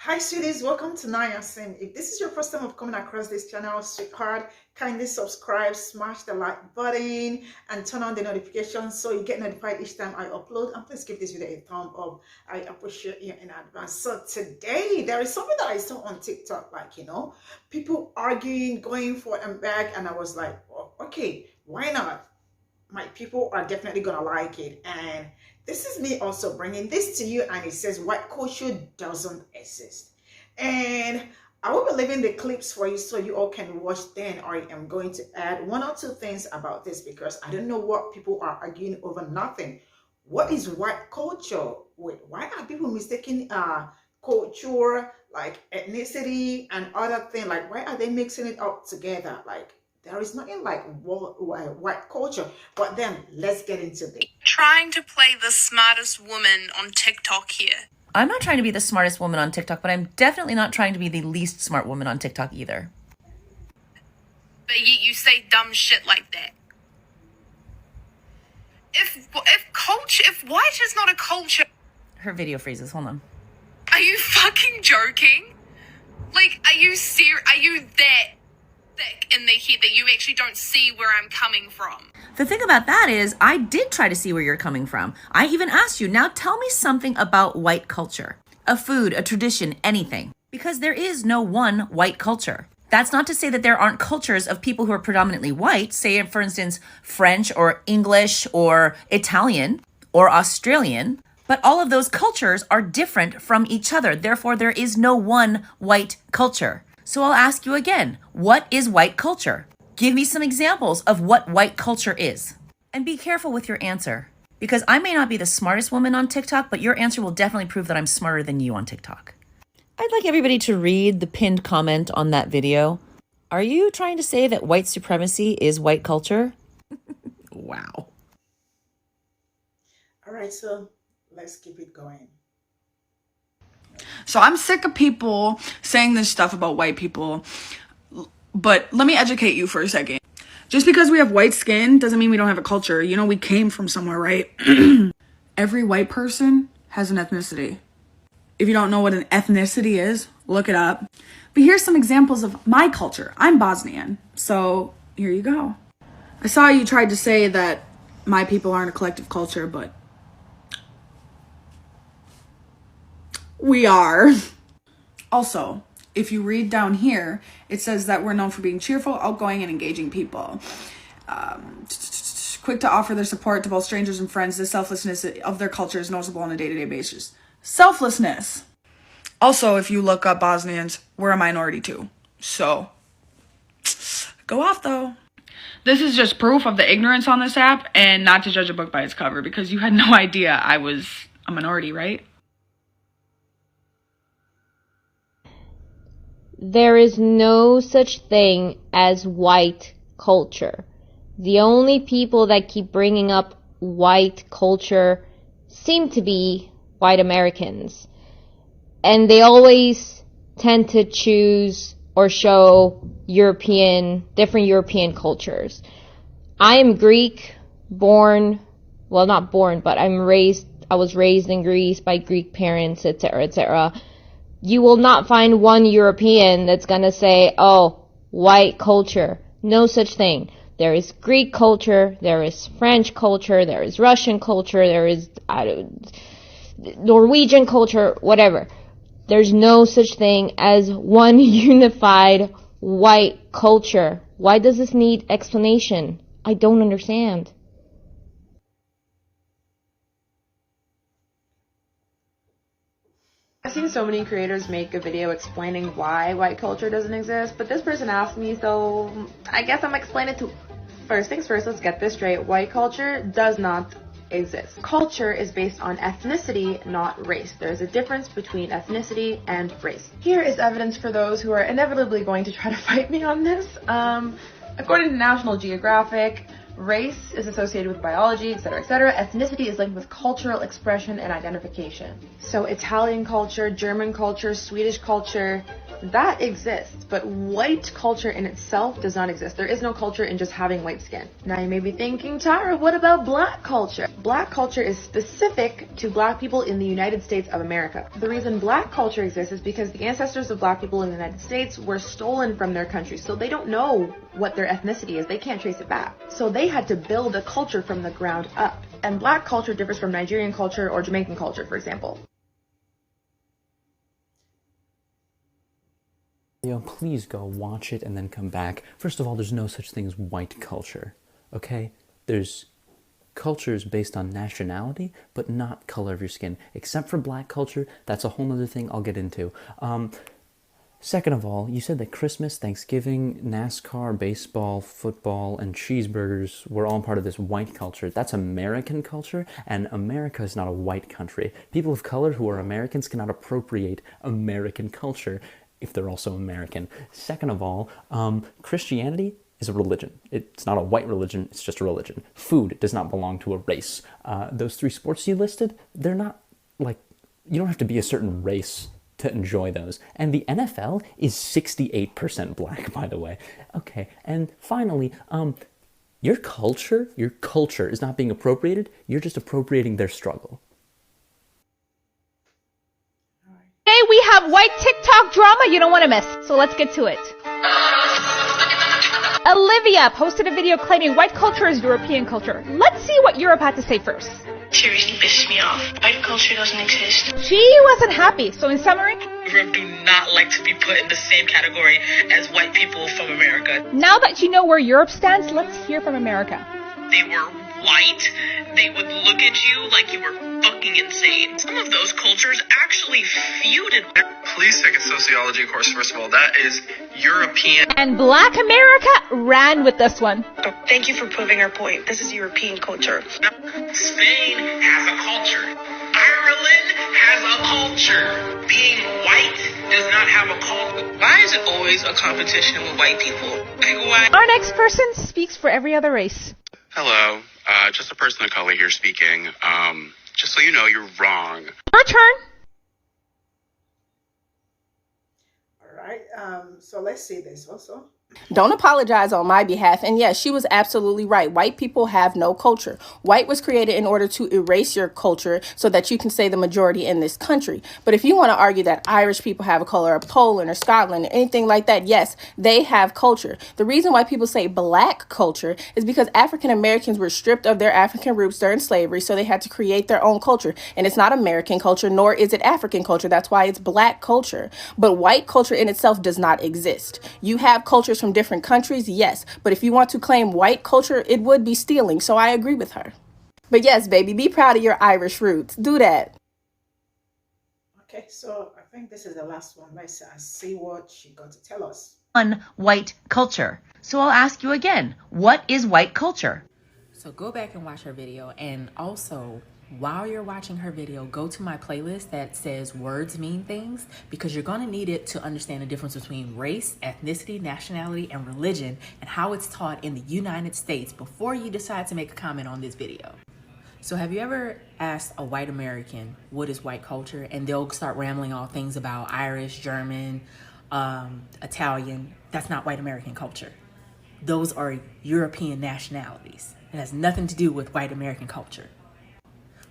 Hi sweeties, welcome to Nanyacim. If this is your first time of coming across this channel, sweetheart, kindly subscribe, smash the like button, and turn on the notifications so you get notified each time I upload. And please give this video a thumb up. I appreciate you in advance. So today, there is something that I saw on TikTok, people arguing, going for and back, and I was like, oh, okay, why not? My people are definitely gonna like it. And this is me also bringing this to you, and it says white culture doesn't exist. And I will be leaving the clips for you so you all can watch then. I am going to add one or two things about this because I don't know what people are arguing over. Nothing. What is white culture? Wait, why are people mistaking culture, like ethnicity and other things? Like, why are they mixing it up together? Like, there is nothing like white culture. But then let's get into this. Trying to play the smartest woman on TikTok here. I'm not trying to be the smartest woman on TikTok, but I'm definitely not trying to be the least smart woman on TikTok either. But yet you say dumb shit like that. If white is not a culture... Her video freezes, hold on. Are you fucking joking? Like, are you serious? Are you that thick in the head that you actually don't see where I'm coming from? The thing about that is, I did try to see where you're coming from. I even asked you, now tell me something about white culture. A food, a tradition, anything. Because there is no one white culture. That's not to say that there aren't cultures of people who are predominantly white, say for instance, French or English or Italian or Australian, but all of those cultures are different from each other. Therefore, there is no one white culture. So I'll ask you again, what is white culture? Give me some examples of what white culture is. And be careful with your answer, because I may not be the smartest woman on TikTok, but your answer will definitely prove that I'm smarter than you on TikTok. I'd like everybody to read the pinned comment on that video. Are you trying to say that white supremacy is white culture? Wow. All right, so let's keep it going. So I'm sick of people saying this stuff about white people, but let me educate you for a second. Just because we have white skin doesn't mean we don't have a culture. You know, we came from somewhere, right? Every white person has an ethnicity. If you don't know what an ethnicity is, look it up. But here's some examples of my culture. I'm Bosnian, so here you go. I saw you tried to say that my people aren't a collective culture, but we are. Also, if you read down here, it says that we're known for being cheerful, outgoing, and engaging people. Quick to offer their support to both strangers and friends. The selflessness of their culture is noticeable on a day-to-day basis. Selflessness. Also, if you look up Bosnians, we're a minority too. So, go off though. This is just proof of the ignorance on this app, and not to judge a book by its cover, because you had no idea I was a minority, right? There is no such thing as white culture. The only people that keep bringing up white culture seem to be white Americans. And they always tend to choose or show different European cultures. I am Greek, not born, but I was raised in Greece by Greek parents, etc., etc. You will not find one European that's gonna say, oh, white culture. No such thing. There is Greek culture, there is French culture, there is Russian culture, there is Norwegian culture, whatever. There's no such thing as one unified white culture. Why does this need explanation? I don't understand. I've seen so many creators make a video explaining why white culture doesn't exist, but this person asked me, so I guess I'm explaining it too. First things first, let's get this straight. White culture does not exist. Culture is based on ethnicity, not race. There is a difference between ethnicity and race. Here is evidence for those who are inevitably going to try to fight me on this. According to National Geographic, race is associated with biology, etc., etc. Ethnicity is linked with cultural expression and identification. So Italian culture, German culture, Swedish culture, that exists, but white culture in itself does not exist. There is no culture in just having white skin. Now you may be thinking, Tara, what about black culture? Black culture is specific to black people in the United States of America. The reason black culture exists is because the ancestors of black people in the United States were stolen from their country, so they don't know what their ethnicity is. They can't trace it back. So they had to build a culture from the ground up. And black culture differs from Nigerian culture or Jamaican culture, for example. Please go watch it and then come back. First of all, there's no such thing as white culture, okay? There's cultures based on nationality, but not color of your skin. Except for black culture, that's a whole other thing I'll get into. Second of all, you said that Christmas, Thanksgiving, NASCAR, baseball, football, and cheeseburgers were all part of this white culture. That's American culture, and America is not a white country. People of color who are Americans cannot appropriate American culture if they're also American. Second of all, Christianity is a religion. It's not a white religion, it's just a religion. Food does not belong to a race. Those 3 sports you listed, they're not like, you don't have to be a certain race to enjoy those. And the NFL is 68% black, by the way. Okay, and finally, your culture is not being appropriated, you're just appropriating their struggle. Today we have white TikTok drama you don't want to miss, so let's get to it. Olivia posted a video claiming white culture is European culture. Let's see what Europe had to say first. Seriously pisses me off. White culture doesn't exist. She wasn't happy, so in summary, Europe do not like to be put in the same category as white people from America. now that you know where Europe stands, let's hear from America. They were white. They would look at you like you were fucking insane. Some of those cultures actually feuded. Please take a sociology course, first of all. That is European. And Black America ran with this one. Thank you for proving our point. This is European culture. Spain has a culture. Ireland has a culture. Being white does not have a culture. Why is it always a competition with white people? Like, why? Our next person speaks for every other race. Hello, just a person of color here speaking. Just so you know, you're wrong. Your turn. All right, so let's see this also. Don't apologize on my behalf. And yes, she was absolutely right. White people have no culture. White was created in order to erase your culture so that you can say the majority in this country. But if you want to argue that Irish people have a color, or Poland or Scotland, or anything like that, yes, they have culture. The reason why people say black culture is because African Americans were stripped of their African roots during slavery, so they had to create their own culture. And it's not American culture, nor is it African culture. That's why it's black culture. But white culture in itself does not exist. You have cultures from different countries, yes, but if you want to claim white culture, it would be stealing, so I agree with her. But yes, baby, be proud of your Irish roots. Do that. Okay, so I think this is the last one. Let's see what she got to tell us. On white culture. So I'll ask you again, what is white culture? So go back and watch her video, and also while you're watching her video, go to my playlist that says words mean things, because you're going to need it to understand the difference between race, ethnicity, nationality, and religion, and how it's taught in the United States before you decide to make a comment on this video. So have you ever asked a white American, what is white culture? And they'll start rambling all things about Irish, German, Italian. That's not white American culture. Those are European nationalities. It has nothing to do with white American culture.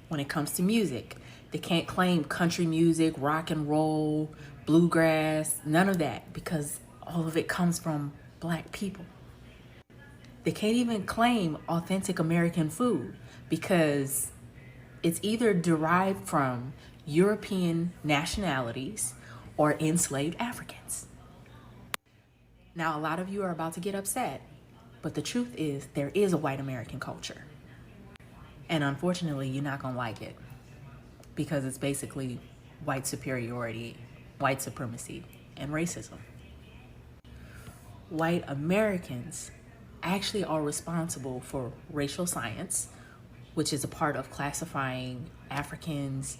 When it comes to music, they can't claim country music, rock and roll, bluegrass, none of that, because all of it comes from black people. They can't even claim authentic American food because it's either derived from European nationalities or enslaved Africans. Now, a lot of you are about to get upset, but the truth is there is a white American culture. And unfortunately, you're not gonna like it because it's basically white superiority, white supremacy, and racism. White Americans actually are responsible for racial science, which is a part of classifying Africans,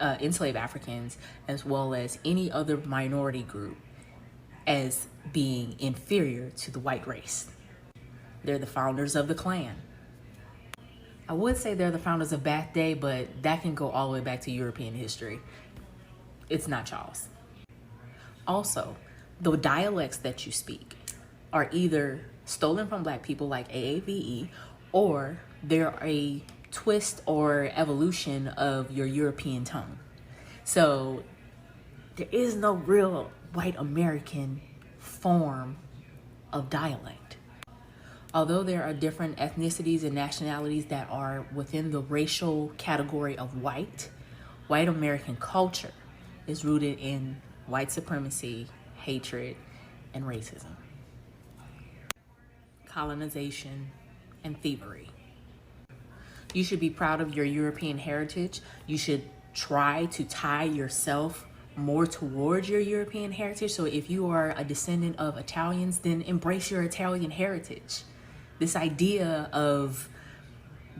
enslaved Africans, as well as any other minority group as being inferior to the white race. They're the founders of the Klan. I would say they're the founders of Bath Day, but that can go all the way back to European history. It's not y'all's. Also, the dialects that you speak are either stolen from Black people like AAVE, or they're a twist or evolution of your European tongue. So there is no real white American form of dialect. Although there are different ethnicities and nationalities that are within the racial category of white American culture is rooted in white supremacy, hatred, and racism, colonization, and thievery. You should be proud of your European heritage. You should try to tie yourself more towards your European heritage. So if you are a descendant of Italians, then embrace your Italian heritage. This idea of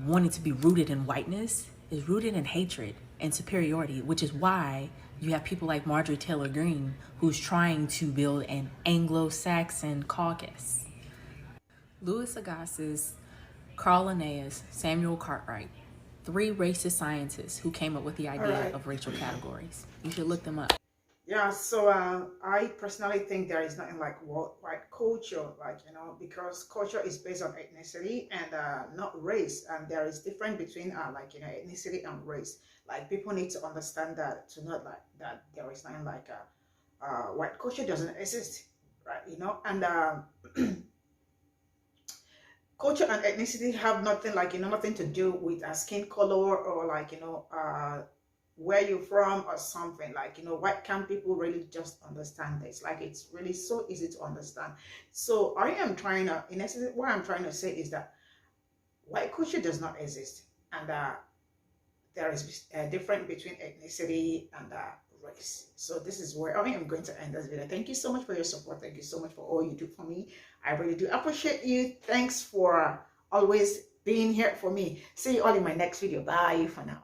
wanting to be rooted in whiteness is rooted in hatred and superiority, which is why you have people like Marjorie Taylor Greene, who's trying to build an Anglo-Saxon caucus. Louis Agassiz, Carl Linnaeus, Samuel Cartwright, 3 racist scientists who came up with the idea of racial categories. You should look them up. Yeah, so I personally think there is nothing like white culture, like, you know, because culture is based on ethnicity and not race, and there is difference between like, you know, ethnicity and race. Like, people need to understand that, to not like that there is nothing like white culture doesn't exist, right? You know, and culture and ethnicity have nothing like, you know, nothing to do with skin color or like, you know, where you're from or something. Like, you know, why can't people really just understand this? Like, it's really so easy to understand. So I am trying to, in essence, what I'm trying to say is that white culture does not exist, and there is a difference between ethnicity and race. So this is where I am going to end this video. Thank you so much for your support. Thank you so much for all you do for me. I really do appreciate you. Thanks for always being here for me. See you all in my next video. Bye for now.